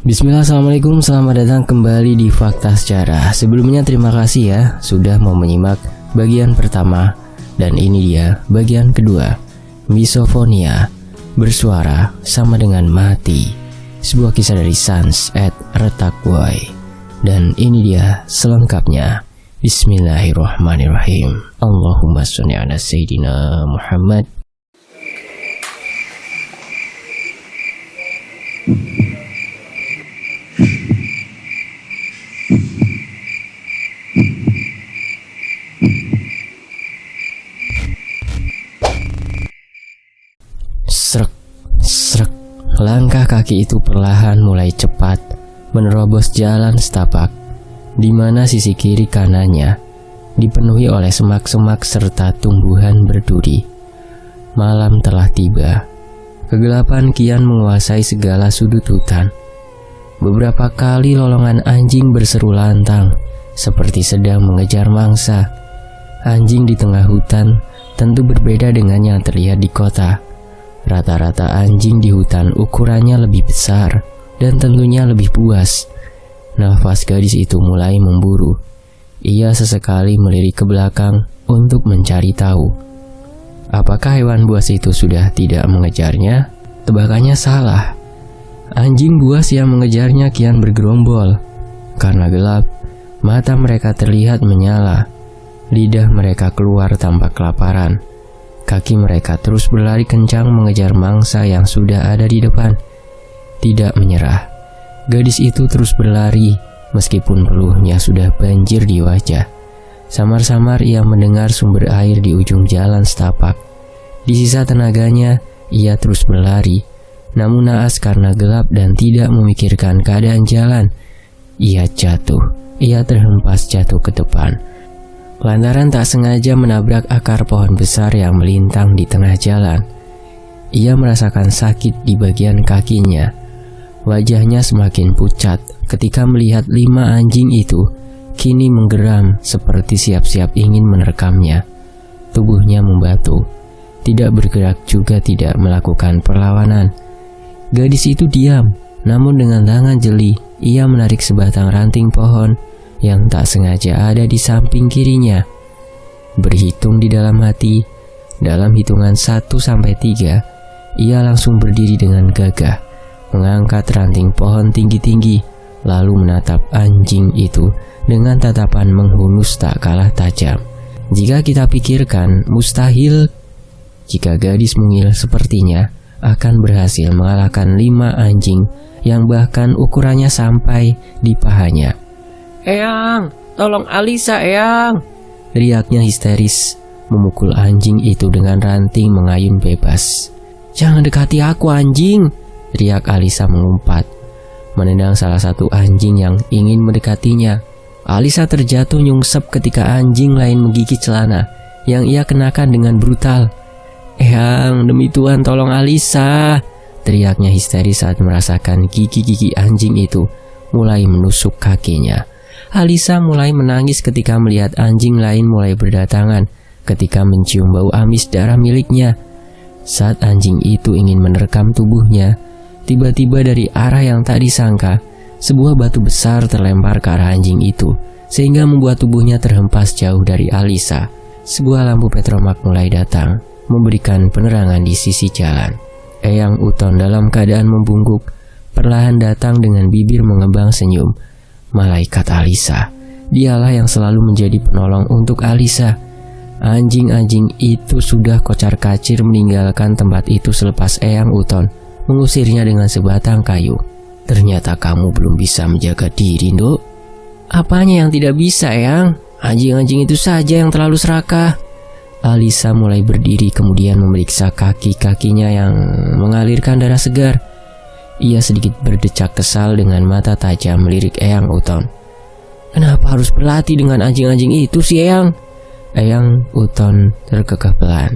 Bismillah, assalamualaikum, selamat datang kembali di Fakta Sejarah. Sebelumnya terima kasih ya sudah mau menyimak bagian pertama. Dan ini dia bagian kedua. Misofonia, bersuara sama dengan mati. Sebuah kisah dari Sans at Retakboy. Dan ini dia selengkapnya. Bismillahirrahmanirrahim. Allahumma sholli ala Sayyidina Muhammad. Srek, srek. Langkah kaki itu perlahan mulai cepat menerobos jalan setapak, di mana sisi kiri kanannya dipenuhi oleh semak-semak serta tumbuhan berduri. Malam telah tiba. Kegelapan kian menguasai segala sudut hutan. Beberapa kali lolongan anjing berseru lantang, seperti sedang mengejar mangsa. Anjing di tengah hutan tentu berbeda dengan yang terlihat di kota. Rata-rata anjing di hutan ukurannya lebih besar dan tentunya lebih buas. Nafas gadis itu mulai memburu. Ia sesekali melirik ke belakang untuk mencari tahu. Apakah hewan buas itu sudah tidak mengejarnya? Tebakannya salah. Anjing buas yang mengejarnya kian bergerombol. Karena gelap, mata mereka terlihat menyala. Lidah mereka keluar tanpa kelaparan. Kaki mereka terus berlari kencang mengejar mangsa yang sudah ada di depan. Tidak menyerah, gadis itu terus berlari meskipun peluhnya sudah banjir di wajah. Samar-samar ia mendengar sumber air di ujung jalan setapak. Di sisa tenaganya, ia terus berlari. Namun naas karena gelap dan tidak memikirkan keadaan jalan, ia jatuh. Ia terhempas jatuh ke depan lantaran tak sengaja menabrak akar pohon besar yang melintang di tengah jalan. Ia merasakan sakit di bagian kakinya. Wajahnya semakin pucat ketika melihat 5 anjing itu kini menggeram seperti siap-siap ingin menerkamnya. Tubuhnya membatu, tidak bergerak juga tidak melakukan perlawanan. Gadis itu diam, namun dengan tangan jeli ia menarik sebatang ranting pohon yang tak sengaja ada di samping kirinya. Berhitung di dalam hati, dalam hitungan 1-3, ia langsung berdiri dengan gagah, mengangkat ranting pohon tinggi-tinggi, lalu menatap anjing itu dengan tatapan menghunus tak kalah tajam. Jika kita pikirkan, mustahil jika gadis mungil sepertinya akan berhasil mengalahkan 5 anjing yang bahkan ukurannya sampai di pahanya. "Eyang, tolong Alisa, Eyang!" teriaknya histeris, memukul anjing itu dengan ranting mengayun bebas. "Jangan dekati aku, anjing!" teriak Alisa mengumpat, menendang salah satu anjing yang ingin mendekatinya. Alisa terjatuh nyungsep ketika anjing lain menggigit celana yang ia kenakan dengan brutal. "Eyang, demi Tuhan tolong Alisa!" teriaknya histeris saat merasakan gigi-gigi anjing itu mulai menusuk kakinya. Alisa mulai menangis ketika melihat anjing lain mulai berdatangan, ketika mencium bau amis darah miliknya. Saat anjing itu ingin menerkam tubuhnya, tiba-tiba dari arah yang tak disangka, sebuah batu besar terlempar ke arah anjing itu, sehingga membuat tubuhnya terhempas jauh dari Alisa. Sebuah lampu petromak mulai datang, memberikan penerangan di sisi jalan. Eyang Uton dalam keadaan membungkuk, perlahan datang dengan bibir mengembang senyum. Malaikat Alisa, dialah yang selalu menjadi penolong untuk Alisa. Anjing-anjing itu sudah kocar-kacir meninggalkan tempat itu selepas Eyang Uton mengusirnya dengan sebatang kayu. "Ternyata kamu belum bisa menjaga diri, Nduk." "Apanya yang tidak bisa, Eyang? Anjing-anjing itu saja yang terlalu serakah." Alisa mulai berdiri kemudian memeriksa kaki-kakinya yang mengalirkan darah segar. Ia sedikit berdecak kesal dengan mata tajam melirik Eyang Uton. "Kenapa harus berlatih dengan anjing-anjing itu sih, Eyang?" Eyang Uton terkekeh pelan.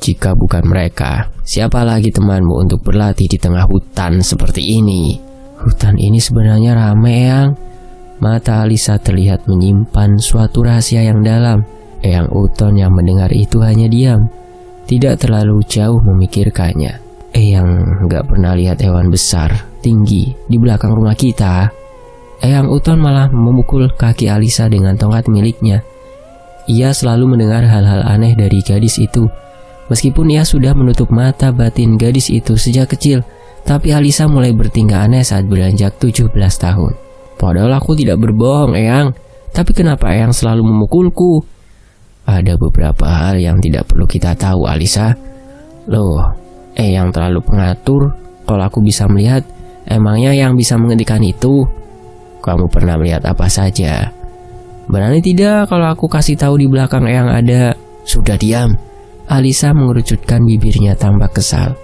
"Jika bukan mereka, siapa lagi temanmu untuk berlatih di tengah hutan seperti ini?" "Hutan ini sebenarnya ramai, Eyang." Mata Alisa terlihat menyimpan suatu rahasia yang dalam. Eyang Uton yang mendengar itu hanya diam, tidak terlalu jauh memikirkannya. Eyang gak pernah lihat hewan besar tinggi di belakang rumah kita. Eyang Uton malah memukul kaki Alisa dengan tongkat miliknya. Ia selalu mendengar hal-hal aneh dari gadis itu. Meskipun ia sudah menutup mata batin gadis itu sejak kecil, tapi Alisa mulai bertingkah aneh saat beranjak 17 tahun. Padahal aku tidak berbohong, Eyang. Tapi kenapa Eyang selalu memukulku? Ada beberapa hal yang tidak perlu kita tahu, Alisa. Loh, Eyang terlalu pengatur. Kalau aku bisa melihat, emangnya yang bisa menghentikan itu? Kamu pernah melihat apa saja? Berani tidak kalau aku kasih tahu di belakang Eyang ada? Sudah diam. Alisa mengerucutkan bibirnya tampak kesal.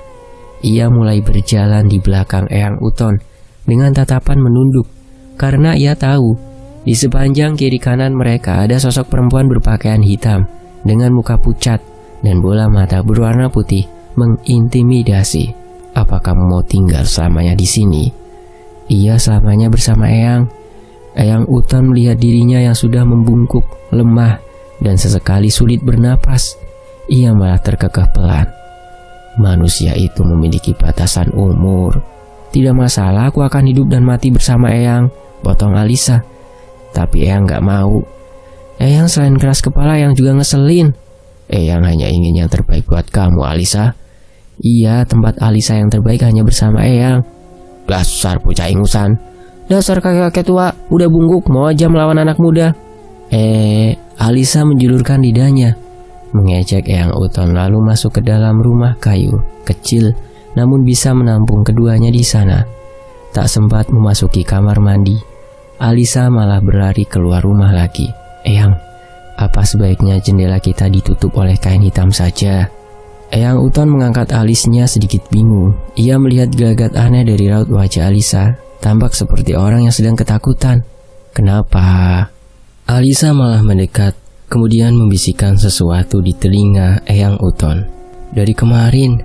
Ia mulai berjalan di belakang Eyang Uton dengan tatapan menunduk, karena ia tahu di sepanjang kiri kanan mereka ada sosok perempuan berpakaian hitam dengan muka pucat dan bola mata berwarna putih mengintimidasi. Apa kamu mau tinggal selamanya di sini? Iya, selamanya bersama Eyang. Eyang Uton melihat dirinya yang sudah membungkuk, lemah, dan sesekali sulit bernapas. Ia malah terkekeh pelan. Manusia itu memiliki batasan umur. Tidak masalah, aku akan hidup dan mati bersama Eyang, potong Alisa. Tapi Eyang gak mau. Eyang selain keras kepala, Eyang juga ngeselin. Eyang hanya ingin yang terbaik buat kamu, Alisa. Iya, tempat Alisa yang terbaik hanya bersama Eyang. Dasar bocah ingusan. Dasar kakek-kakek tua, udah bungkuk mau aja melawan anak muda. Alisa menjulurkan lidahnya, mengejek Eyang Uton lalu masuk ke dalam rumah kayu kecil, namun bisa menampung keduanya di sana. Tak sempat memasuki kamar mandi, Alisa malah berlari keluar rumah lagi. Eyang, apa sebaiknya jendela kita ditutup oleh kain hitam saja? Eyang Uton mengangkat alisnya sedikit bingung. Ia melihat gelagat aneh dari raut wajah Alisa, tampak seperti orang yang sedang ketakutan. Kenapa? Alisa malah mendekat, kemudian membisikkan sesuatu di telinga Eyang Uton. Dari kemarin,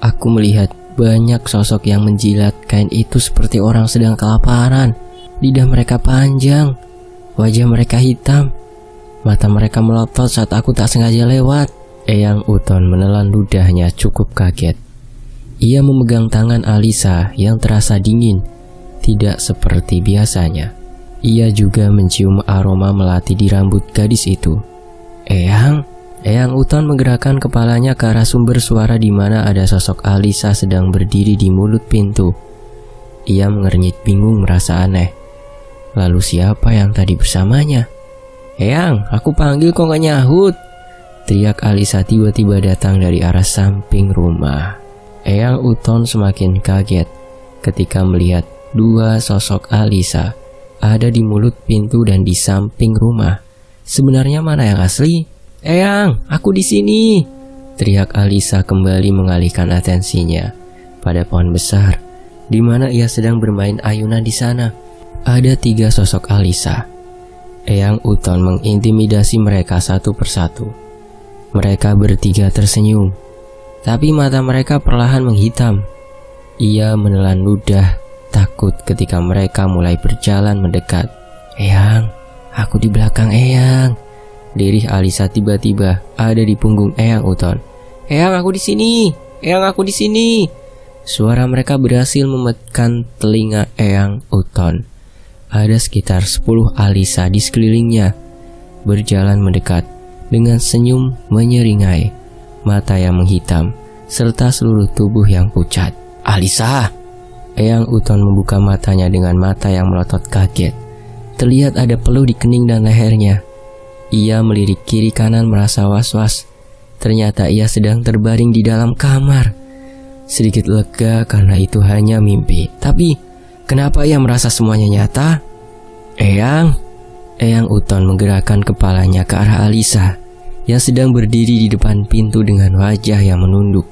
aku melihat banyak sosok yang menjilat kain itu seperti orang sedang kelaparan. Lidah mereka panjang, wajah mereka hitam, mata mereka melotot saat aku tak sengaja lewat. Eyang Uton menelan ludahnya cukup kaget. Ia memegang tangan Alisa yang terasa dingin, tidak seperti biasanya. Ia juga mencium aroma melati di rambut gadis itu. Eyang Uton menggerakkan kepalanya ke arah sumber suara di mana ada sosok Alisa sedang berdiri di mulut pintu. Ia mengernyit bingung merasa aneh. Lalu siapa yang tadi bersamanya? Eyang, aku panggil kok gak nyahut? Teriak Alisa tiba-tiba datang dari arah samping rumah. Eyang Uton semakin kaget ketika melihat dua sosok Alisa ada di mulut pintu dan di samping rumah. Sebenarnya mana yang asli? Eyang, aku di sini! Teriak Alisa kembali mengalihkan atensinya pada pohon besar di mana ia sedang bermain ayunan di sana. Ada 3 sosok Alisa. Eyang Uton mengintimidasi mereka satu persatu. Mereka bertiga tersenyum, tapi mata mereka perlahan menghitam. Ia menelan ludah, takut ketika mereka mulai berjalan mendekat. Eyang, aku di belakang Eyang. Lirih Alisa tiba-tiba ada di punggung Eyang Uton. Eyang, aku di sini. Eyang, aku di sini. Suara mereka berhasil memekan telinga Eyang Uton. Ada sekitar 10 Alisa di sekelilingnya, berjalan mendekat dengan senyum menyeringai, mata yang menghitam, serta seluruh tubuh yang pucat. Alisa! Eyang Uton membuka matanya dengan mata yang melotot kaget. Terlihat ada peluh di kening dan lehernya. Ia melirik kiri kanan merasa was-was. Ternyata ia sedang terbaring di dalam kamar. Sedikit lega karena itu hanya mimpi. Tapi kenapa ia merasa semuanya nyata? Eyang Uton menggerakkan kepalanya ke arah Alisa yang sedang berdiri di depan pintu dengan wajah yang menunduk.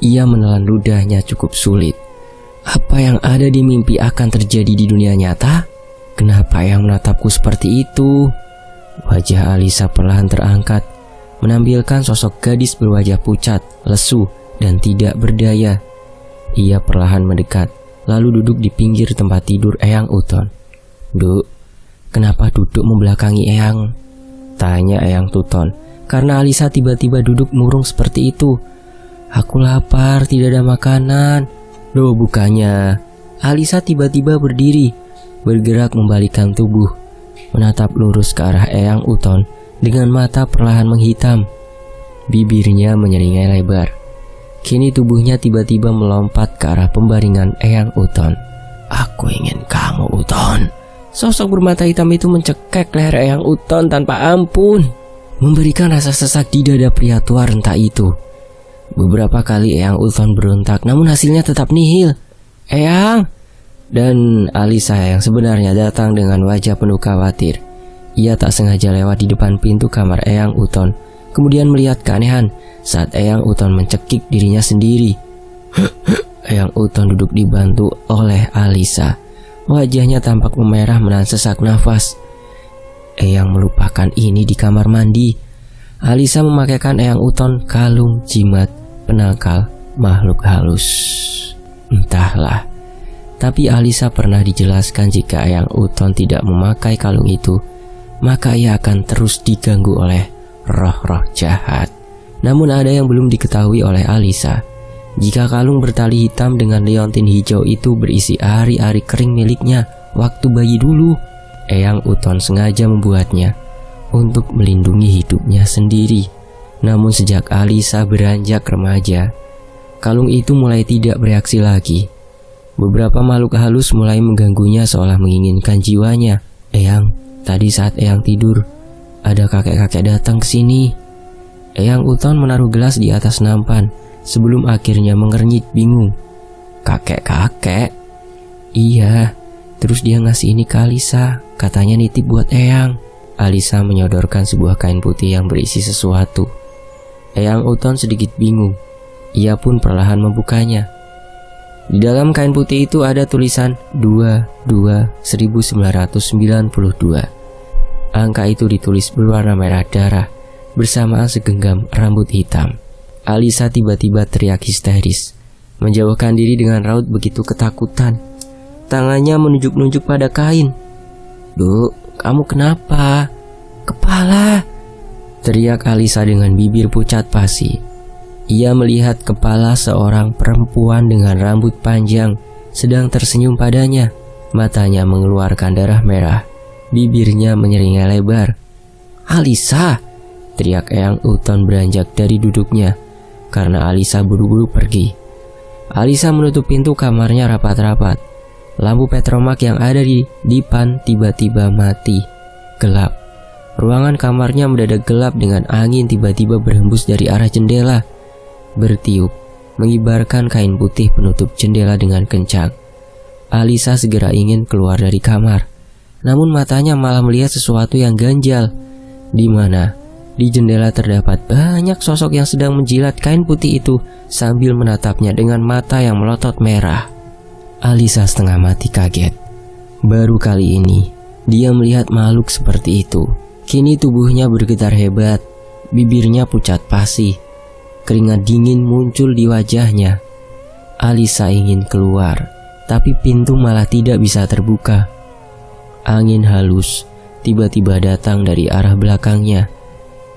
Ia menelan ludahnya cukup sulit. Apa yang ada di mimpi akan terjadi di dunia nyata? Kenapa Eyang menatapku seperti itu? Wajah Alisa perlahan terangkat, menampilkan sosok gadis berwajah pucat, lesu, dan tidak berdaya. Ia perlahan mendekat, lalu duduk di pinggir tempat tidur Eyang Uton. Duk, kenapa duduk membelakangi Eyang? Tanya Eyang Uton, karena Alisa tiba-tiba duduk murung seperti itu. Aku lapar, tidak ada makanan. Loh, bukannya Alisa tiba-tiba berdiri, bergerak membalikkan tubuh, menatap lurus ke arah Eyang Uton dengan mata perlahan menghitam. Bibirnya menyeringai lebar. Kini tubuhnya tiba-tiba melompat ke arah pembaringan Eyang Uton. "Aku ingin kamu, Uton." Sosok bermata hitam itu mencekek leher Eyang Uton tanpa ampun, memberikan rasa sesak di dada pria tua renta itu. Beberapa kali Eyang Uton berontak, namun hasilnya tetap nihil. "Eyang!" Dan Alisa yang sebenarnya datang dengan wajah penuh khawatir. Ia tak sengaja lewat di depan pintu kamar Eyang Uton, kemudian melihat keanehan saat Eyang Uton mencekik dirinya sendiri. Eyang Uton duduk dibantu oleh Alisa. Wajahnya tampak memerah menahan sesak nafas. Eyang melupakan ini di kamar mandi. Alisa memakaikan Eyang Uton kalung jimat penangkal makhluk halus. Entahlah, tapi Alisa pernah dijelaskan jika Eyang Uton tidak memakai kalung itu, maka ia akan terus diganggu oleh roh-roh jahat. Namun ada yang belum diketahui oleh Alisa. Jika kalung bertali hitam dengan leontin hijau itu berisi ari-ari kering miliknya waktu bayi dulu, Eyang Uton sengaja membuatnya untuk melindungi hidupnya sendiri. Namun sejak Alisa beranjak remaja, kalung itu mulai tidak bereaksi lagi. Beberapa makhluk halus mulai mengganggunya seolah menginginkan jiwanya. "Eyang, tadi saat Eyang tidur, ada kakek-kakek datang ke sini." Eyang Uton menaruh gelas di atas nampan sebelum akhirnya mengernyit bingung. "Kakek-kakek?" "Iya, terus dia ngasih ini ke Alisa, katanya nitip buat Eyang." Alisa menyodorkan sebuah kain putih yang berisi sesuatu. Eyang Uton sedikit bingung. Ia pun perlahan membukanya. Di dalam kain putih itu ada tulisan 22/1992. Angka itu ditulis berwarna merah darah bersamaan segenggam rambut hitam. Alisa tiba-tiba teriak histeris, menjauhkan diri dengan raut begitu ketakutan. Tangannya menunjuk-nunjuk pada kain. "Duk, kamu kenapa?" "Kepala!" teriak Alisa dengan bibir pucat pasi. Ia melihat kepala seorang perempuan dengan rambut panjang sedang tersenyum padanya. Matanya mengeluarkan darah merah, bibirnya menyeringai lebar. "Alisa!" teriak Eyang Uton beranjak dari duduknya karena Alisa buru-buru pergi. Alisa menutup pintu kamarnya rapat-rapat. Lampu petromak yang ada di dipan tiba-tiba mati. Gelap. Ruangan kamarnya mendadak gelap dengan angin tiba-tiba berhembus dari arah jendela, bertiup, mengibarkan kain putih penutup jendela dengan kencang. Alisa segera ingin keluar dari kamar, namun matanya malah melihat sesuatu yang ganjal. Di mana? Di jendela terdapat banyak sosok yang sedang menjilat kain putih itu sambil menatapnya dengan mata yang melotot merah. Alisa setengah mati kaget. Baru kali ini dia melihat makhluk seperti itu. Kini tubuhnya bergetar hebat, bibirnya pucat pasi, keringat dingin muncul di wajahnya. Alisa ingin keluar, tapi pintu malah tidak bisa terbuka. Angin halus tiba-tiba datang dari arah belakangnya,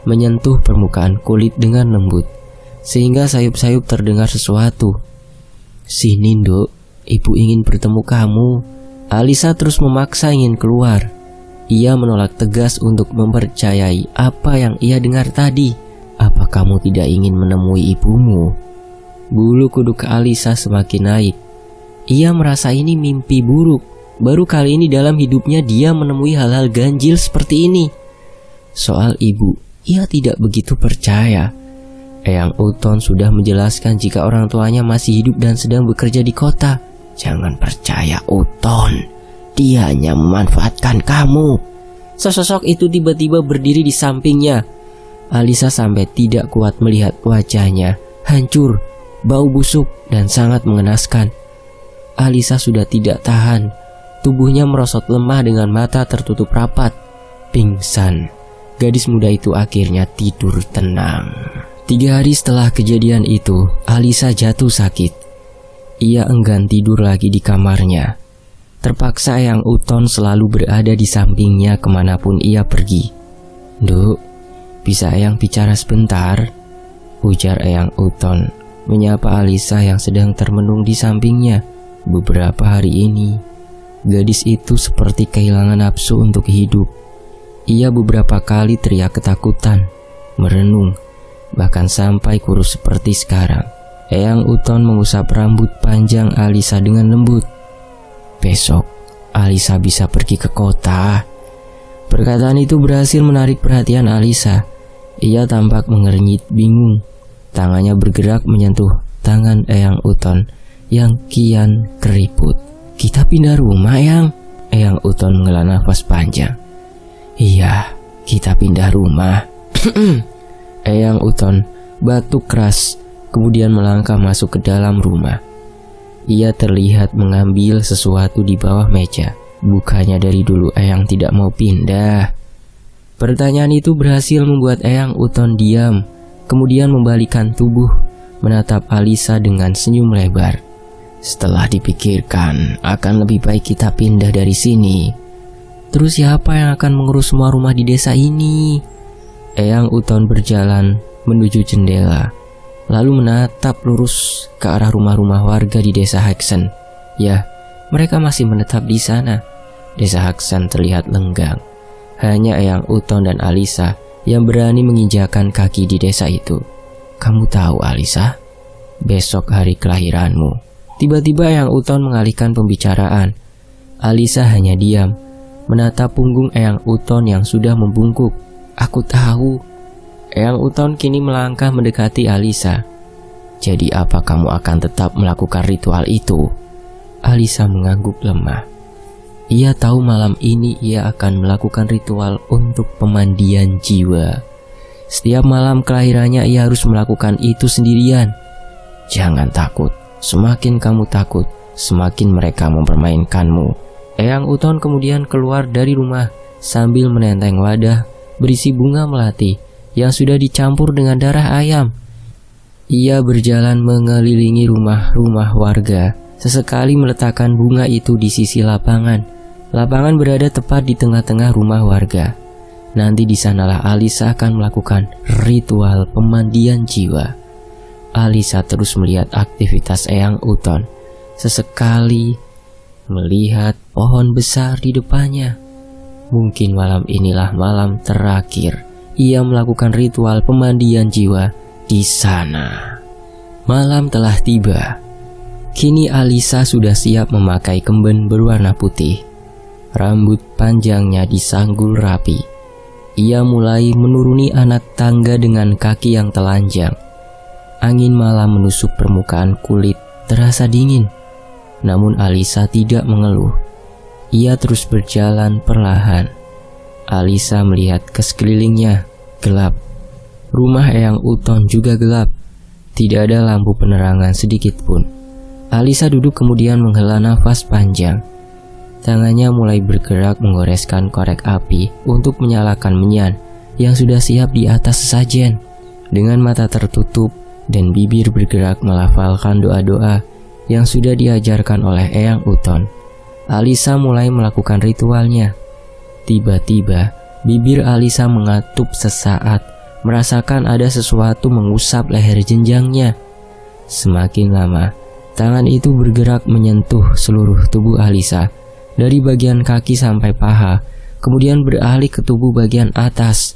menyentuh permukaan kulit dengan lembut, sehingga sayup-sayup terdengar sesuatu. "Sini, Nduk, ibu ingin bertemu kamu." Alisa terus memaksa ingin keluar. Ia menolak tegas untuk mempercayai apa yang ia dengar tadi. "Apa kamu tidak ingin menemui ibumu?" Bulu kuduk Alisa semakin naik. Ia merasa ini mimpi buruk. Baru kali ini dalam hidupnya dia menemui hal-hal ganjil seperti ini. Soal ibu, ia tidak begitu percaya. Eyang Uton sudah menjelaskan jika orang tuanya masih hidup dan sedang bekerja di kota. "Jangan percaya Uton, dia hanya memanfaatkan kamu." Sosok itu tiba-tiba berdiri di sampingnya. Alisa sampai tidak kuat melihat wajahnya, hancur, bau busuk dan sangat mengenaskan. Alisa sudah tidak tahan. Tubuhnya merosot lemah dengan mata tertutup rapat. Pingsan. Gadis muda itu akhirnya tidur tenang. 3 hari setelah kejadian itu, Alisa jatuh sakit. Ia enggan tidur lagi di kamarnya. Terpaksa Eyang Uton selalu berada di sampingnya kemanapun ia pergi. "Nduk, bisa Eyang bicara sebentar?" ujar Eyang Uton, menyapa Alisa yang sedang termenung di sampingnya. Beberapa hari ini, gadis itu seperti kehilangan nafsu untuk hidup. Ia beberapa kali teriak ketakutan, merenung, bahkan sampai kurus seperti sekarang. Eyang Uton mengusap rambut panjang Alisa dengan lembut. "Besok, Alisa bisa pergi ke kota." Perkataan itu berhasil menarik perhatian Alisa. Ia tampak mengernyit bingung. Tangannya bergerak menyentuh tangan Eyang Uton yang kian keriput. "Kita pindah rumah, Eyang." Eyang Uton menghela nafas panjang. "Iya, kita pindah rumah." Eyang Uton batuk keras, kemudian melangkah masuk ke dalam rumah. Ia terlihat mengambil sesuatu di bawah meja. Bukannya dari dulu Eyang tidak mau pindah. Pertanyaan itu berhasil membuat Eyang Uton diam, kemudian membalikkan tubuh, menatap Alisa dengan senyum lebar. "Setelah dipikirkan, akan lebih baik kita pindah dari sini. Terus siapa yang akan mengurus semua rumah di desa ini?" Eyang Uton berjalan menuju jendela, lalu menatap lurus ke arah rumah-rumah warga di desa Haksen. Ya, mereka masih menetap di sana. Desa Haksen terlihat lenggang. Hanya Eyang Uton dan Alisa yang berani menginjakan kaki di desa itu. "Kamu tahu, Alisa, besok hari kelahiranmu." Tiba-tiba Eyang Uton mengalihkan pembicaraan. Alisa hanya diam, menatap punggung Eyang Uton yang sudah membungkuk. "Aku tahu." Eyang Uton kini melangkah mendekati Alisa. "Jadi apa kamu akan tetap melakukan ritual itu?" Alisa mengangguk lemah. Ia tahu malam ini ia akan melakukan ritual untuk pemandian jiwa. Setiap malam kelahirannya ia harus melakukan itu sendirian. "Jangan takut, semakin kamu takut, semakin mereka mempermainkanmu." Eyang Uton kemudian keluar dari rumah sambil menenteng wadah berisi bunga melati yang sudah dicampur dengan darah ayam. Ia berjalan mengelilingi rumah-rumah warga, sesekali meletakkan bunga itu di sisi lapangan. Lapangan berada tepat di tengah-tengah rumah warga. Nanti di sanalah Alisa akan melakukan ritual pemandian jiwa. Alisa terus melihat aktivitas Eyang Uton. Sesekali melihat pohon besar di depannya. Mungkin malam inilah malam terakhir ia melakukan ritual pemandian jiwa di sana. Malam telah tiba. Kini Alisa sudah siap memakai kemben berwarna putih. Rambut panjangnya disanggul rapi. Ia mulai menuruni anak tangga dengan kaki yang telanjang. Angin malam menusuk permukaan kulit, terasa dingin. Namun Alisa tidak mengeluh. Ia terus berjalan perlahan. Alisa melihat ke sekelilingnya, gelap. Rumah Eyang Uton juga gelap. Tidak ada lampu penerangan sedikit pun. Alisa duduk kemudian menghela nafas panjang. Tangannya mulai bergerak mengoreskan korek api untuk menyalakan menyan yang sudah siap di atas sesajen. Dengan mata tertutup dan bibir bergerak melafalkan doa-doa yang sudah diajarkan oleh Eyang Uton, Alisa mulai melakukan ritualnya. Tiba-tiba, bibir Alisa mengatup sesaat, merasakan ada sesuatu mengusap leher jenjangnya. Semakin lama, tangan itu bergerak menyentuh seluruh tubuh Alisa, dari bagian kaki sampai paha, kemudian beralih ke tubuh bagian atas.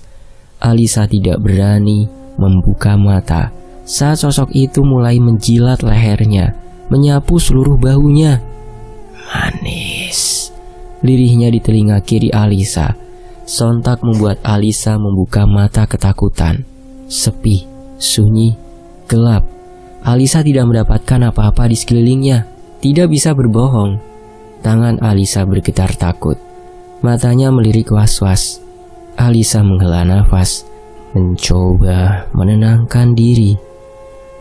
Alisa tidak berani membuka mata saat sosok itu mulai menjilat lehernya, menyapu seluruh bahunya. "Manis," lirihnya di telinga kiri Alisa. Sontak membuat Alisa membuka mata ketakutan. Sepi, sunyi, gelap. Alisa tidak mendapatkan apa-apa di sekelilingnya. Tidak bisa berbohong. Tangan Alisa bergetar takut. Matanya melirik was-was. Alisa menghela nafas, mencoba menenangkan diri.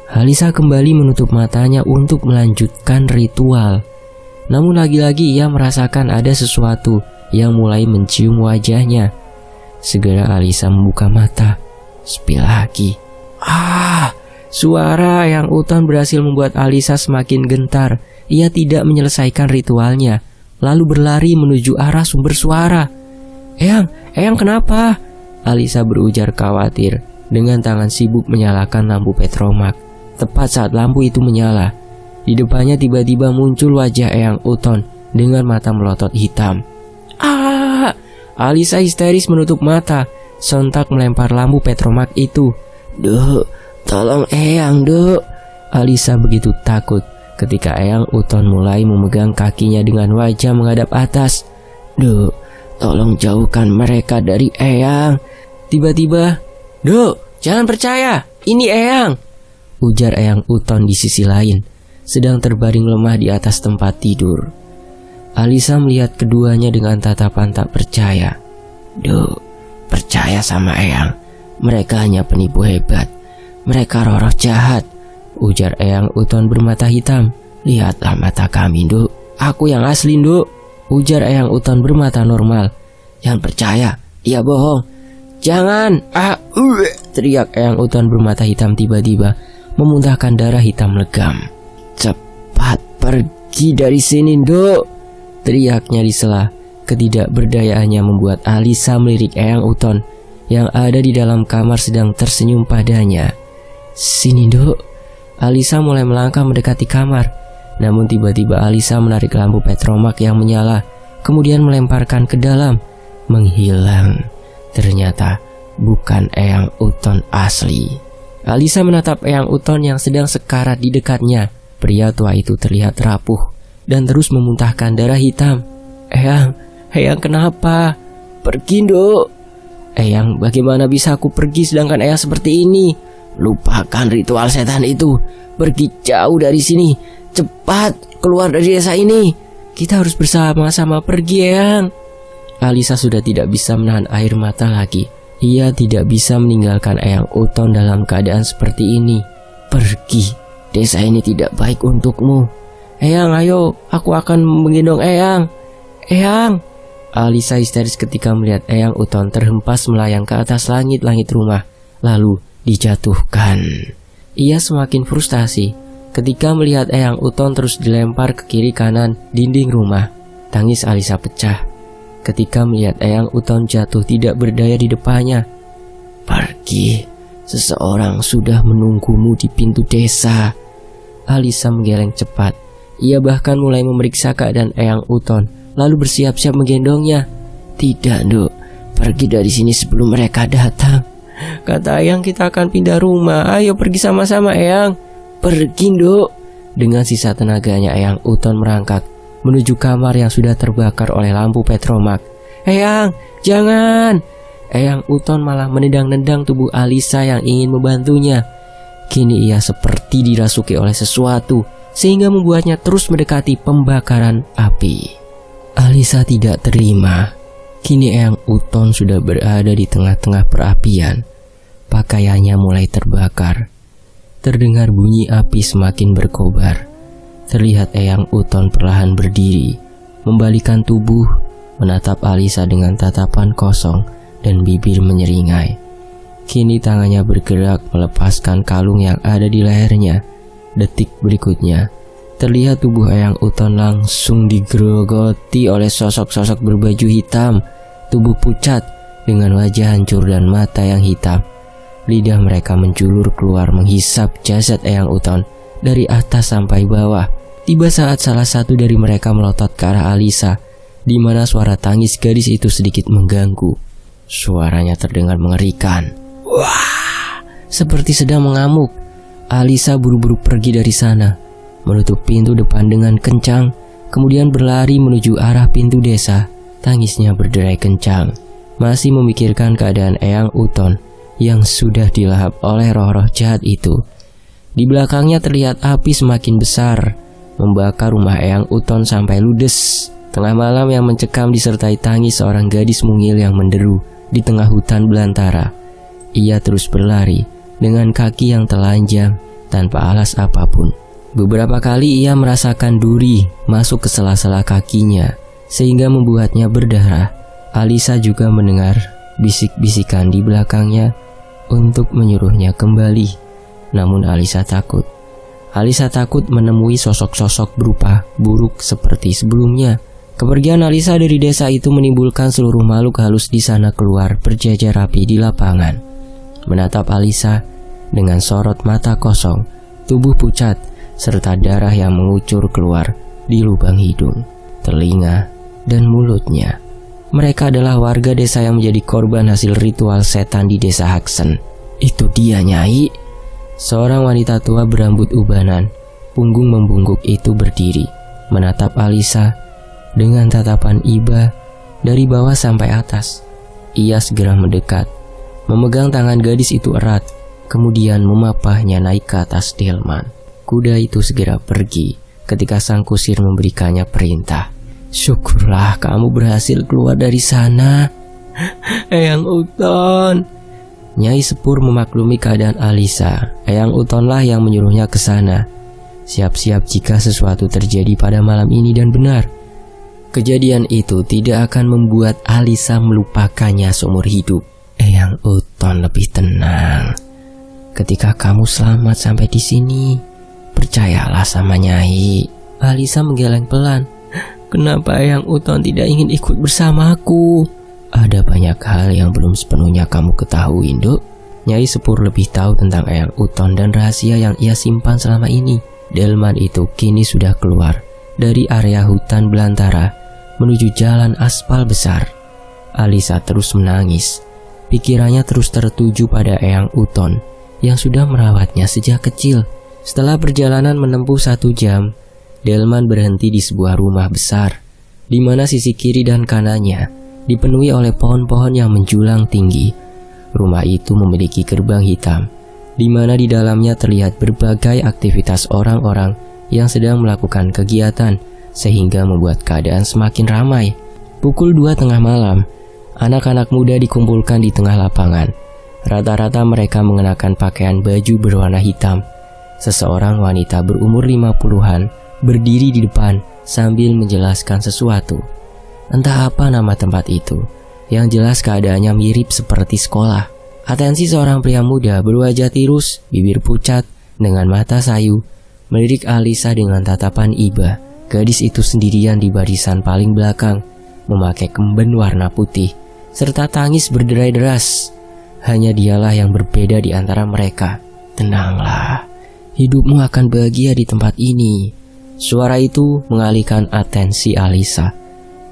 Alisa kembali menutup matanya untuk melanjutkan ritual. Namun lagi-lagi ia merasakan ada sesuatu yang mulai mencium wajahnya. Segera Alisa membuka mata. Sepi lagi. Suara Eyang Uton berhasil membuat Alisa semakin gentar. Ia tidak menyelesaikan ritualnya, lalu berlari menuju arah sumber suara. Eyang kenapa?" Alisa berujar khawatir dengan tangan sibuk menyalakan lampu petromak. Tepat saat lampu itu menyala, Di depannya tiba-tiba muncul wajah Eyang Uton dengan mata melotot hitam. Ah! Alisa histeris menutup mata, sontak melempar lampu petromak itu. Duh, tolong Eyang, Duh. Alisa begitu takut ketika Eyang Uton mulai memegang kakinya dengan wajah menghadap atas. Duh, tolong jauhkan mereka dari Eyang. Tiba-tiba, Duh, jangan percaya, ini Eyang, ujar Eyang Uton di sisi lain, sedang terbaring lemah di atas tempat tidur. Alisa melihat keduanya dengan tatapan tak percaya. Duh, percaya sama Eyang, mereka hanya penipu hebat. Mereka roh-roh jahat, ujar Eyang Uton bermata hitam. Lihatlah mata kami, Duh. Aku yang asli, Duh, ujar Eyang Uton bermata normal. Jangan percaya, dia bohong. Jangan, teriak Eyang Uton bermata hitam tiba-tiba memuntahkan darah hitam legam. Cepat pergi dari sini, Duh, teriaknya di sela. Ketidakberdayaannya membuat Alisa melirik Eyang Uton yang ada di dalam kamar sedang tersenyum padanya. Sini, Duh. Alisa mulai melangkah mendekati kamar. Namun tiba-tiba Alisa menarik lampu petromak yang menyala, kemudian melemparkan ke dalam, menghilang. Ternyata bukan Eyang Uton asli. Alisa menatap Eyang Uton yang sedang sekarat di dekatnya. Pria tua itu terlihat rapuh dan terus memuntahkan darah hitam. Eyang kenapa? Pergi, Duh. Eyang, bagaimana bisa aku pergi sedangkan Eyang seperti ini? Lupakan ritual setan itu. Pergi jauh dari sini. Cepat keluar dari desa ini. Kita harus bersama-sama pergi, Eyang. Alisa sudah tidak bisa menahan air mata lagi. Ia tidak bisa meninggalkan Eyang Uton dalam keadaan seperti ini. Pergi. Desa ini tidak baik untukmu. Eyang, ayo. Aku akan menggendong Eyang. Eyang. Alisa histeris ketika melihat Eyang Uton terhempas melayang ke atas langit-langit rumah, lalu dijatuhkan. Ia semakin frustasi ketika melihat Eyang Uton terus dilempar ke kiri kanan dinding rumah. Tangis Alisa pecah ketika melihat Eyang Uton jatuh tidak berdaya di depannya. Pergi, seseorang sudah menunggumu di pintu desa. Alisa menggeleng cepat. Ia bahkan mulai memeriksa keadaan Eyang Uton, lalu bersiap-siap menggendongnya. Tidak, Duh, pergi dari sini sebelum mereka datang. Kata Eyang kita akan pindah rumah. Ayo pergi sama-sama, Eyang. Pergi, Duh. Dengan sisa tenaganya Eyang Uton merangkak menuju kamar yang sudah terbakar oleh lampu petromak. Eyang, jangan. Eyang Uton malah menendang-nendang tubuh Alisa yang ingin membantunya. Kini ia seperti dirasuki oleh sesuatu sehingga membuatnya terus mendekati pembakaran api. Alisa tidak terima. Kini Eyang Uton sudah berada di tengah-tengah perapian. Pakaiannya mulai terbakar. Terdengar bunyi api semakin berkobar. Terlihat Eyang Uton perlahan berdiri, membalikkan tubuh, menatap Alisa dengan tatapan kosong dan bibir menyeringai. Kini tangannya bergerak melepaskan kalung yang ada di lehernya. Detik berikutnya, terlihat tubuh Eyang Uton langsung digerogoti oleh sosok-sosok berbaju hitam. Tubuh pucat dengan wajah hancur dan mata yang hitam. Lidah mereka menjulur keluar menghisap jasad Eyang Uton dari atas sampai bawah. Tiba saat salah satu dari mereka melotot ke arah Alisa, di mana suara tangis gadis itu sedikit mengganggu. Suaranya terdengar mengerikan. Wah, seperti sedang mengamuk. Alisa buru-buru pergi dari sana, menutup pintu depan dengan kencang, kemudian berlari menuju arah pintu desa. Tangisnya berderai kencang, masih memikirkan keadaan Eyang Uton yang sudah dilahap oleh roh-roh jahat itu. Di belakangnya terlihat api semakin besar, membakar rumah Eyang Uton sampai ludes. Tengah malam yang mencekam disertai tangis seorang gadis mungil yang menderu di tengah hutan belantara. Ia terus berlari dengan kaki yang telanjang tanpa alas apapun. Beberapa kali ia merasakan duri masuk ke sela-sela kakinya sehingga membuatnya berdarah. Alisa juga mendengar bisik-bisikan di belakangnya untuk menyuruhnya kembali. Namun Alisa takut. Alisa takut menemui sosok-sosok berupa buruk seperti sebelumnya. Kepergian Alisa dari desa itu menimbulkan seluruh makhluk halus di sana keluar berjajar rapi di lapangan. Menatap Alisa dengan sorot mata kosong, tubuh pucat, serta darah yang mengucur keluar di lubang hidung, telinga, dan mulutnya. Mereka adalah warga desa yang menjadi korban hasil ritual setan di desa Haksen. Itu dia, Nyai. Seorang wanita tua berambut ubanan, punggung membungkuk itu berdiri, menatap Alisa dengan tatapan iba dari bawah sampai atas. Ia segera mendekat, memegang tangan gadis itu erat, kemudian memapahnya naik ke atas delman. Kuda itu segera pergi ketika sang kusir memberikannya perintah. Syukurlah kamu berhasil keluar dari sana, Eyang Uton. Nyai Sepur memaklumi keadaan Alisa. Eyang Utonlah yang menyuruhnya ke sana. Siap-siap jika sesuatu terjadi pada malam ini, dan benar. Kejadian itu tidak akan membuat Alisa melupakannya seumur hidup. Eyang Uton lebih tenang. Ketika kamu selamat sampai di sini, percayalah sama Nyai. Alisa menggeleng pelan. Kenapa Eyang Uton tidak ingin ikut bersamaku? Ada banyak hal yang belum sepenuhnya kamu ketahui, Nduk. Nyai Sepur lebih tahu tentang Eyang Uton dan rahasia yang ia simpan selama ini. Delman itu kini sudah keluar dari area hutan belantara menuju jalan aspal besar. Alisa terus menangis. Pikirannya terus tertuju pada Eyang Uton yang sudah merawatnya sejak kecil. Setelah perjalanan menempuh 1 jam, Delman berhenti di sebuah rumah besar, di mana sisi kiri dan kanannya dipenuhi oleh pohon-pohon yang menjulang tinggi. Rumah itu memiliki gerbang hitam, di mana di dalamnya terlihat berbagai aktivitas orang-orang yang sedang melakukan kegiatan, sehingga membuat keadaan semakin ramai. Pukul 2 tengah malam, anak-anak muda dikumpulkan di tengah lapangan. Rata-rata mereka mengenakan pakaian baju berwarna hitam. Seseorang wanita berumur 50-an berdiri di depan sambil menjelaskan sesuatu. Entah apa nama tempat itu, yang jelas keadaannya mirip seperti sekolah. Atensi seorang pria muda berwajah tirus, bibir pucat, dengan mata sayu, melirik Alisa dengan tatapan iba. Gadis itu sendirian di barisan paling belakang, memakai kemben warna putih, serta tangis berderai deras. Hanya dialah yang berbeda di antara mereka. Tenanglah, hidupmu akan bahagia di tempat ini. Suara itu mengalihkan atensi Alisa,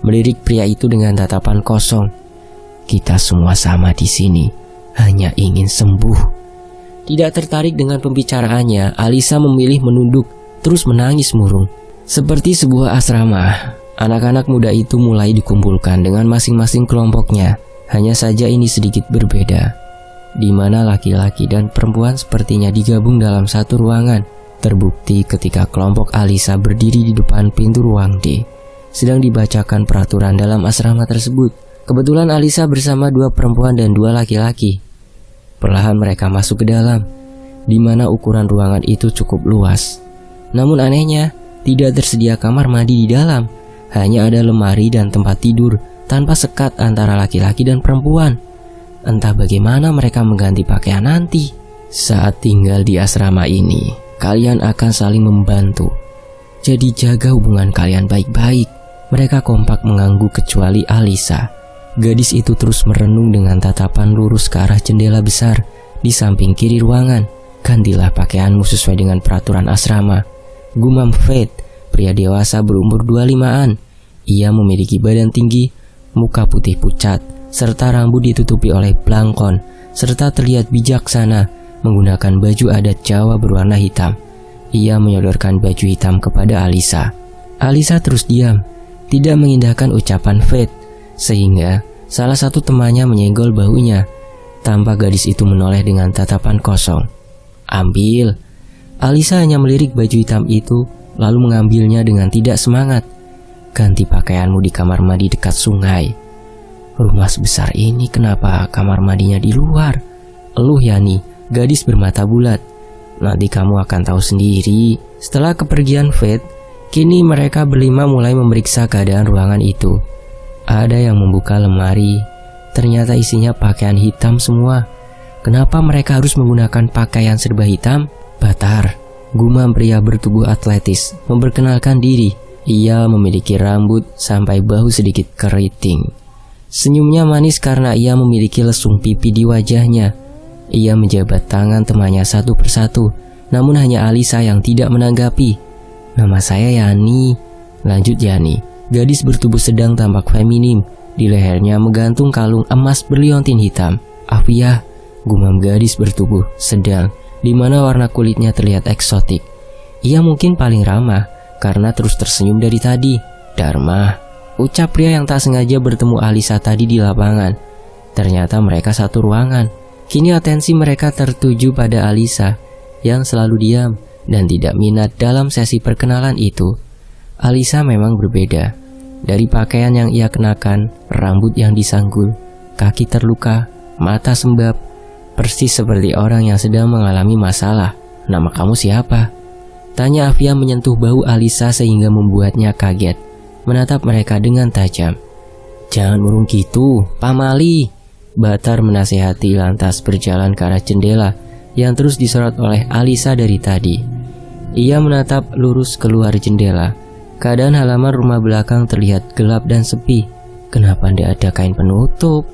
melirik pria itu dengan tatapan kosong. Kita semua sama di sini, hanya ingin sembuh. Tidak tertarik dengan pembicaraannya, Alisa memilih menunduk, terus menangis murung. Seperti sebuah asrama, anak-anak muda itu mulai dikumpulkan dengan masing-masing kelompoknya. Hanya saja ini sedikit berbeda, di mana laki-laki dan perempuan sepertinya digabung dalam satu ruangan. Terbukti ketika kelompok Alisa berdiri di depan pintu ruang D, sedang dibacakan peraturan dalam asrama tersebut. Kebetulan Alisa bersama 2 perempuan dan 2 laki-laki. Perlahan mereka masuk ke dalam, di mana ukuran ruangan itu cukup luas. Namun anehnya, tidak tersedia kamar mandi di dalam. Hanya ada lemari dan tempat tidur tanpa sekat antara laki-laki dan perempuan. Entah bagaimana mereka mengganti pakaian nanti. Saat tinggal di asrama ini, kalian akan saling membantu. Jadi jaga hubungan kalian baik-baik. Mereka kompak mengangguk kecuali Alisa. Gadis itu terus merenung dengan tatapan lurus ke arah jendela besar di samping kiri ruangan. Gantilah pakaianmu sesuai dengan peraturan asrama, gumam Fate, pria dewasa berumur 25-an. Ia memiliki badan tinggi, muka putih pucat, serta rambut ditutupi oleh blangkon, serta terlihat bijaksana menggunakan baju adat Jawa berwarna hitam. Ia menyodorkan baju hitam kepada Alisa. Alisa terus diam, tidak mengindahkan ucapan Fate, sehingga salah satu temannya menyenggol bahunya. Tampak gadis itu menoleh dengan tatapan kosong. Ambil. Alisa hanya melirik baju hitam itu, lalu mengambilnya dengan tidak semangat. Ganti pakaianmu di kamar mandi dekat sungai. Rumah sebesar ini kenapa kamar mandinya di luar? Eluh Yani, gadis bermata bulat. Nanti kamu akan tahu sendiri. Setelah kepergian Fate, kini mereka berlima mulai memeriksa keadaan ruangan itu. Ada yang membuka lemari, ternyata isinya pakaian hitam semua. Kenapa mereka harus menggunakan pakaian serba hitam? Batar, gumam pria bertubuh atletis, memperkenalkan diri. Ia memiliki rambut sampai bahu sedikit keriting. Senyumnya manis karena ia memiliki lesung pipi di wajahnya. Ia menjabat tangan temannya satu persatu, namun hanya Alisa yang tidak menanggapi. "Nama saya Yani," lanjut Yani. Gadis bertubuh sedang tampak feminim. Di lehernya menggantung kalung emas berliontin hitam. "Afia," gumam gadis bertubuh sedang, di mana warna kulitnya terlihat eksotik. Ia mungkin paling ramah karena terus tersenyum dari tadi. "Dharma," ucap pria yang tak sengaja bertemu Alisa tadi di lapangan. Ternyata mereka satu ruangan. Kini atensi mereka tertuju pada Alisa yang selalu diam dan tidak minat dalam sesi perkenalan itu. Alisa memang berbeda. Dari pakaian yang ia kenakan, rambut yang disanggul, kaki terluka, mata sembab, persis seperti orang yang sedang mengalami masalah. "Nama kamu siapa?" tanya Afia menyentuh bahu Alisa sehingga membuatnya kaget, menatap mereka dengan tajam. "Jangan murung gitu, pamali," Batar menasihati lantas berjalan ke arah jendela yang terus disorot oleh Alisa dari tadi. Ia menatap lurus keluar jendela. Keadaan halaman rumah belakang terlihat gelap dan sepi. "Kenapa tidak ada kain penutup?"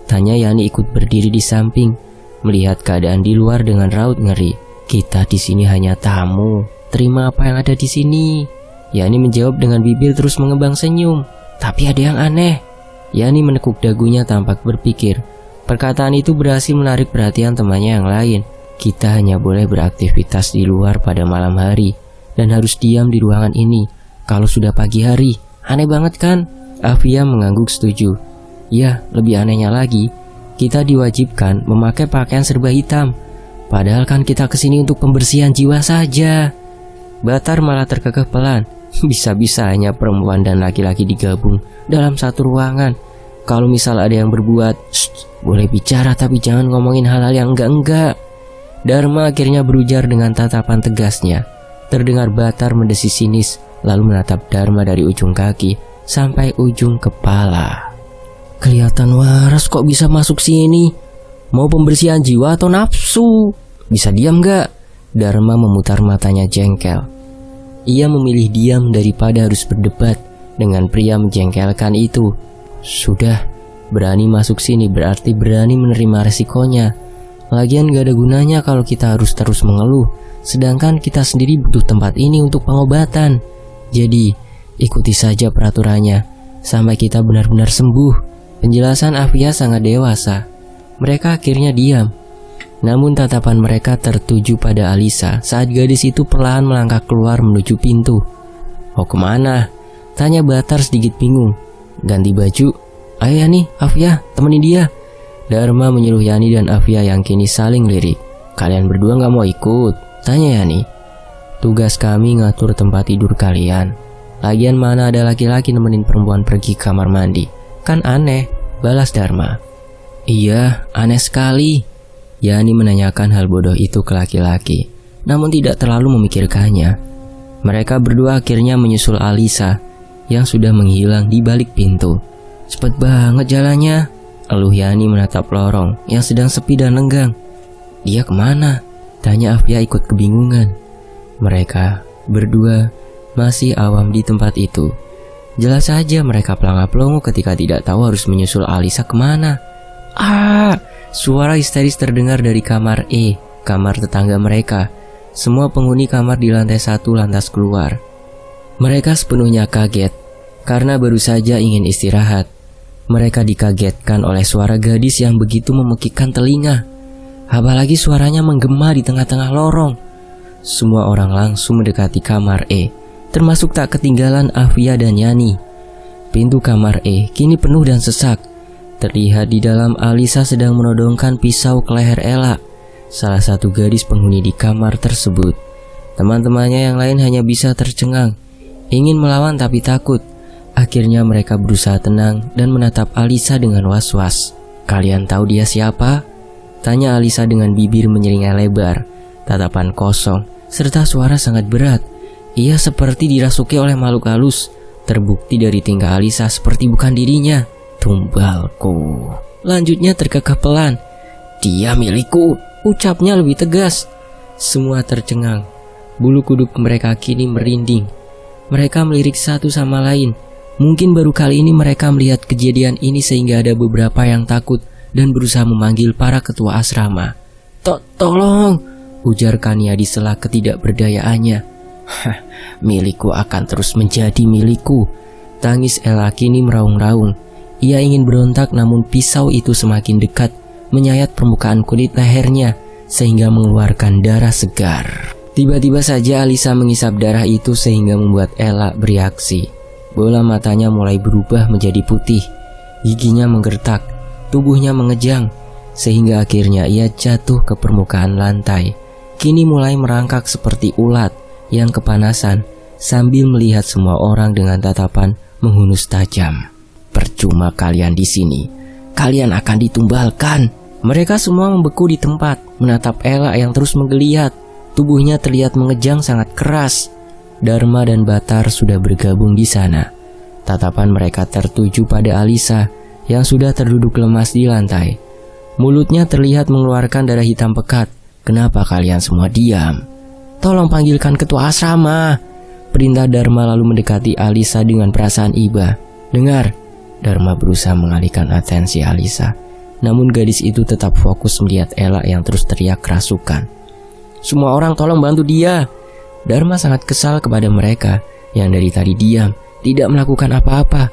tanya Yani ikut berdiri di samping, melihat keadaan di luar dengan raut ngeri. "Kita di sini hanya tamu. Terima apa yang ada di sini." Yani menjawab dengan bibir terus mengembang senyum. "Tapi ada yang aneh." Yani menekuk dagunya tampak berpikir. Perkataan itu berhasil menarik perhatian temannya yang lain. "Kita hanya boleh beraktivitas di luar pada malam hari dan harus diam di ruangan ini kalau sudah pagi hari. Aneh banget kan?" Afia mengangguk setuju. "Ya, lebih anehnya lagi, kita diwajibkan memakai pakaian serba hitam. Padahal kan kita kesini untuk pembersihan jiwa saja." Batar malah terkekeh pelan. Bisa-bisanya perempuan dan laki-laki digabung dalam satu ruangan. Kalau misal ada yang berbuat, boleh bicara tapi jangan ngomongin hal-hal yang enggak-enggak. Dharma akhirnya berujar dengan tatapan tegasnya. Terdengar Batar mendesis sinis, lalu menatap Dharma dari ujung kaki sampai ujung kepala. "Kelihatan waras kok bisa masuk sini. Mau pembersihan jiwa atau nafsu? Bisa diam gak?" Dharma memutar matanya jengkel. Ia memilih diam daripada harus berdebat dengan pria menjengkelkan itu. Sudah, berani masuk sini berarti berani menerima resikonya. Lagian gak ada gunanya kalau kita harus terus mengeluh, sedangkan kita sendiri butuh tempat ini untuk pengobatan. Jadi, ikuti saja peraturannya sampai kita benar-benar sembuh. Penjelasan Afia sangat dewasa. Mereka akhirnya diam. Namun tatapan mereka tertuju pada Alisa saat gadis itu perlahan melangkah keluar menuju pintu. "Mau kemana?" tanya Batar sedikit bingung. "Ganti baju. Ayo Yani, Afia, temenin dia." Dharma menyuruh Yani dan Afia yang kini saling lirik. "Kalian berdua gak mau ikut?" tanya Yani. "Tugas kami ngatur tempat tidur kalian. Lagian mana ada laki-laki nemenin perempuan pergi kamar mandi. Kan aneh," balas Dharma. "Iya, aneh sekali." Yani menanyakan hal bodoh itu ke laki-laki, namun tidak terlalu memikirkannya. Mereka berdua akhirnya menyusul Alisa yang sudah menghilang di balik pintu. "Cepet banget jalannya," eluh Yani menatap lorong yang sedang sepi dan lenggang. "Dia kemana?" tanya Afia ikut kebingungan. Mereka berdua masih awam di tempat itu. Jelas saja mereka pelangap-pelongo ketika tidak tahu harus menyusul Alisa kemana. Suara histeris terdengar dari kamar E, kamar tetangga mereka. Semua penghuni kamar di lantai 1 lantas keluar. Mereka sepenuhnya kaget karena baru saja ingin istirahat. Mereka dikagetkan oleh suara gadis yang begitu memekikkan telinga. Apalagi suaranya menggema di tengah-tengah lorong. Semua orang langsung mendekati kamar E, termasuk tak ketinggalan Afia dan Yani. Pintu kamar E kini penuh dan sesak. Terlihat di dalam Alisa sedang menodongkan pisau ke leher Ella, salah satu gadis penghuni di kamar tersebut. Teman-temannya yang lain hanya bisa tercengang, ingin melawan tapi takut. Akhirnya mereka berusaha tenang dan menatap Alisa dengan was-was. "Kalian tahu dia siapa?" tanya Alisa dengan bibir menyeringai lebar, tatapan kosong, serta suara sangat berat. Ia seperti dirasuki oleh makhluk halus. Terbukti dari tingkah Alisa seperti bukan dirinya. "Tumbalku," lanjutnya terkekeh pelan. "Dia milikku," ucapnya lebih tegas. Semua tercengang. Bulu kuduk mereka kini merinding. Mereka melirik satu sama lain. Mungkin baru kali ini mereka melihat kejadian ini sehingga ada beberapa yang takut dan berusaha memanggil para ketua asrama. Tolong, ujar Kania di sela ketidakberdayaannya. "Hah, milikku akan terus menjadi milikku," tangis Ella kini meraung-raung. Ia ingin berontak namun pisau itu semakin dekat, menyayat permukaan kulit lehernya sehingga mengeluarkan darah segar. Tiba-tiba saja Alisa mengisap darah itu sehingga membuat Ella bereaksi. Bola matanya mulai berubah menjadi putih, giginya menggertak, tubuhnya mengejang, sehingga akhirnya ia jatuh ke permukaan lantai. Kini mulai merangkak seperti ulat yang kepanasan sambil melihat semua orang dengan tatapan menghunus tajam. "Percuma kalian di sini, kalian akan ditumbalkan." Mereka semua membeku di tempat, menatap Ella yang terus menggeliat. Tubuhnya terlihat mengejang sangat keras. Dharma dan Batar sudah bergabung di sana. Tatapan mereka tertuju pada Alisa yang sudah terduduk lemas di lantai. Mulutnya terlihat mengeluarkan darah hitam pekat. "Kenapa kalian semua diam? Tolong panggilkan ketua asrama," perintah Dharma lalu mendekati Alisa dengan perasaan iba. "Dengar," Dharma berusaha mengalihkan atensi Alisa. Namun gadis itu tetap fokus melihat Ella yang terus teriak kerasukan. "Semua orang tolong bantu dia." Dharma sangat kesal kepada mereka yang dari tadi diam, tidak melakukan apa-apa.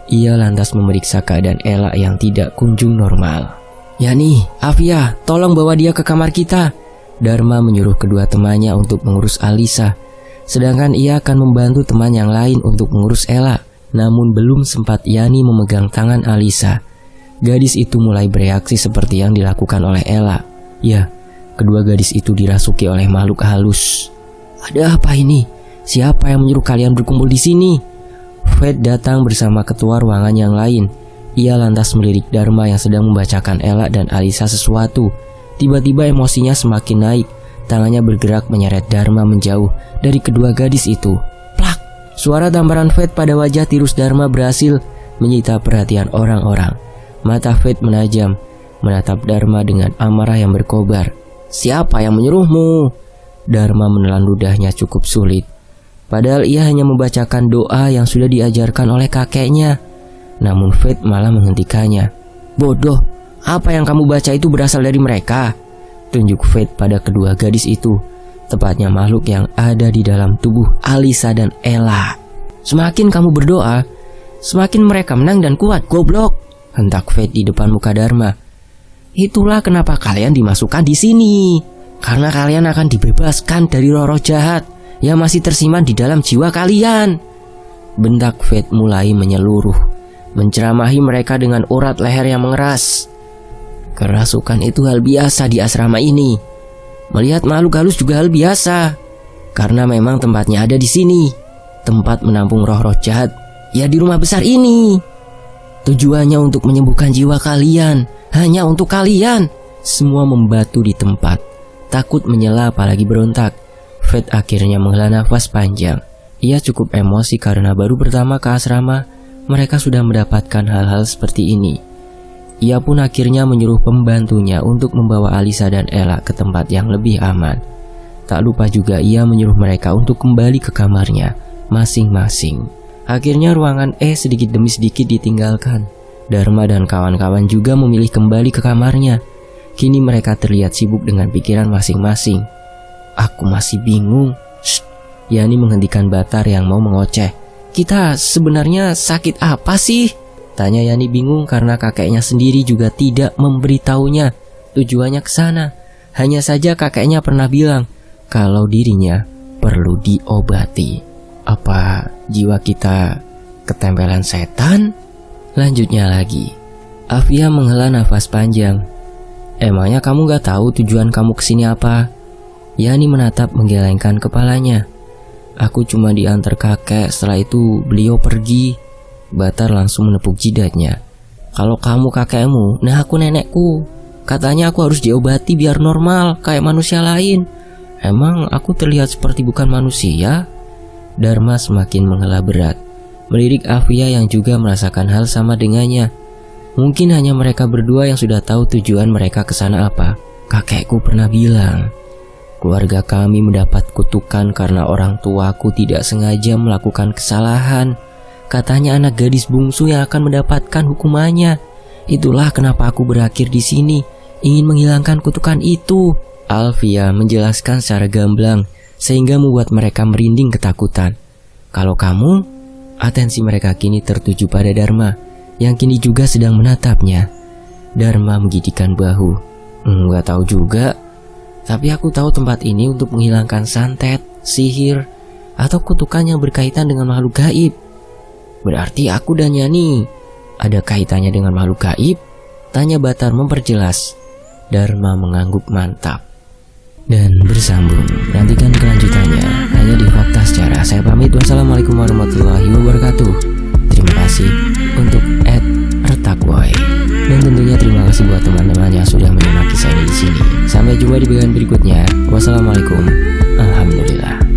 Ia lantas memeriksa keadaan Ella yang tidak kunjung normal. "Yani, Afia, tolong bawa dia ke kamar kita." Dharma menyuruh kedua temannya untuk mengurus Alisa, sedangkan ia akan membantu teman yang lain untuk mengurus Ella. Namun belum sempat Yani memegang tangan Alisa, gadis itu mulai bereaksi seperti yang dilakukan oleh Ella. Ya, kedua gadis itu dirasuki oleh makhluk halus. "Ada apa ini? Siapa yang menyuruh kalian berkumpul di sini?" Fred datang bersama ketua ruangan yang lain. Ia lantas melirik Dharma yang sedang membacakan Ella dan Alisa sesuatu. Tiba-tiba emosinya semakin naik. Tangannya bergerak menyeret Dharma menjauh dari kedua gadis itu. Plak! Suara tamparan Fred pada wajah tirus Dharma berhasil menyita perhatian orang-orang. Mata Fred menajam, menatap Dharma dengan amarah yang berkobar. "Siapa yang menyuruhmu?" Dharma menelan ludahnya cukup sulit. Padahal ia hanya membacakan doa yang sudah diajarkan oleh kakeknya. Namun Fred malah menghentikannya. "Bodoh, apa yang kamu baca itu berasal dari mereka," tunjuk Fred pada kedua gadis itu, tepatnya makhluk yang ada di dalam tubuh Alisa dan Ella. "Semakin kamu berdoa, semakin mereka menang dan kuat, goblok," hentak Fred di depan muka Dharma. "Itulah kenapa kalian dimasukkan di sini. Karena kalian akan dibebaskan dari roh-roh jahat yang masih tersimpan di dalam jiwa kalian," bentak Fred mulai menyeluruh, menceramahi mereka dengan urat leher yang mengeras. "Kerasukan itu hal biasa di asrama ini. Melihat makhluk halus juga hal biasa. Karena memang tempatnya ada di sini. Tempat menampung roh-roh jahat, ya di rumah besar ini. Tujuannya untuk menyembuhkan jiwa kalian, hanya untuk kalian." Semua membatu di tempat, takut menyela apalagi berontak. Fred akhirnya menghela nafas panjang. Ia cukup emosi karena baru pertama ke asrama mereka sudah mendapatkan hal-hal seperti ini. Ia pun akhirnya menyuruh pembantunya untuk membawa Alisa dan Ella ke tempat yang lebih aman. Tak lupa juga ia menyuruh mereka untuk kembali ke kamarnya masing-masing. Akhirnya ruangan sedikit demi sedikit ditinggalkan. Dharma dan kawan-kawan juga memilih kembali ke kamarnya. Kini mereka terlihat sibuk dengan pikiran masing-masing. "Aku masih bingung." Shh. Yani menghentikan Batar yang mau mengoceh. "Kita sebenarnya sakit apa sih?" tanya Yani bingung karena kakeknya sendiri juga tidak memberitahunya tujuannya ke sana. Hanya saja kakeknya pernah bilang kalau dirinya perlu diobati. "Apa jiwa kita ketempelan setan?" Lanjutnya lagi. Afia menghela nafas panjang. "Emangnya kamu gak tahu tujuan kamu kesini apa?" Yani menatap menggelengkan kepalanya. "Aku cuma diantar kakek, setelah itu beliau pergi." Batar langsung menepuk jidatnya. "Kalau kamu kakekmu, nah aku nenekku. Katanya aku harus diobati biar normal kayak manusia lain. Emang aku terlihat seperti bukan manusia?" Dharma semakin menghela berat, melirik Afia yang juga merasakan hal sama dengannya. Mungkin hanya mereka berdua yang sudah tahu tujuan mereka ke sana apa. "Kakekku pernah bilang, keluarga kami mendapat kutukan karena orang tuaku tidak sengaja melakukan kesalahan. Katanya anak gadis bungsu yang akan mendapatkan hukumannya. Itulah kenapa aku berakhir di sini, ingin menghilangkan kutukan itu." Alvia menjelaskan secara gamblang sehingga membuat mereka merinding ketakutan. Kalau kamu, atensi mereka kini tertuju pada Dharma yang kini juga sedang menatapnya. Dharma menggigitkan bahu. Nggak tahu juga, tapi aku tahu tempat ini untuk menghilangkan santet, sihir, atau kutukan yang berkaitan dengan makhluk gaib. Berarti aku dan Yani ada kaitannya dengan makhluk gaib? Tanya Batar memperjelas. Dharma mengangguk mantap. Dan bersambung, nantikan kelanjutannya hanya di Fakta Sejarah. Saya pamit, wassalamualaikum warahmatullahi wabarakatuh. Terima kasih untuk @retakboy. Dan tentunya terima kasih buat teman-teman yang sudah menyimak kisah ini di sini. Sampai jumpa di bagian berikutnya. Wassalamualaikum. Alhamdulillah.